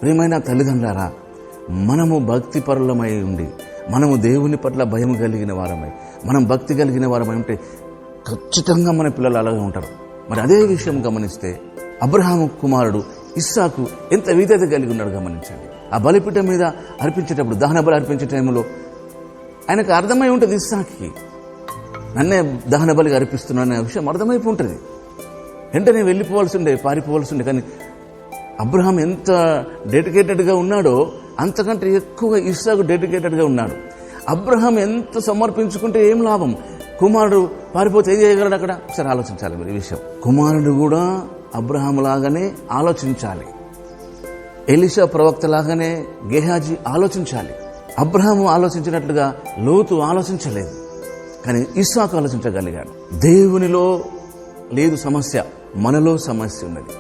ప్రియమైన తల్లిదండ్రులారా, మనము భక్తి పరులమై ఉండి, మనము దేవుని పట్ల భయం కలిగిన వారమై, మనం భక్తి కలిగిన వారమై ఉంటే ఖచ్చితంగా మన పిల్లలు అలాగే ఉంటారు. మరి అదే విషయం గమనిస్తే అబ్రహాము కుమారుడు ఇస్సాకు ఎంత విధేయత కలిగి ఉన్నాడు గమనించండి. ఆ బలిపీఠం మీద అర్పించేటప్పుడు, దహన బలి అర్పించే టైంలో ఆయనకు అర్థమై ఉంటుంది, ఇస్సాకి నన్నే దహన బలిగా అర్పిస్తున్నాను అనే విషయం అర్థమైపోయి ఉంటుంది. వెంటనే వెళ్ళిపోవాల్సి ఉండే, పారిపోవాల్సి ఉండే. కానీ అబ్రహాం ఎంత డెడికేటెడ్గా ఉన్నాడో అంతకంటే ఎక్కువ ఇస్సాకు డెడికేటెడ్గా ఉన్నాడు. అబ్రహాం ఎంత సమర్పించుకుంటే ఏం లాభం? కుమారుడు పారిపోతే ఏం చేయగలడు అక్కడ? ఒకసారి ఆలోచించాలి మీరు ఈ విషయం. కుమారుడు కూడా అబ్రహాం లాగానే ఆలోచించాలి. ఎలీషా ప్రవక్త లాగానే గేహాజీ ఆలోచించాలి. అబ్రహాము ఆలోచించినట్లుగా లోతు ఆలోచించలేదు, కానీ ఇస్సాకు ఆలోచించగలిగాడు. దేవునిలో లేదు సమస్య, మనలో సమస్య ఉన్నది.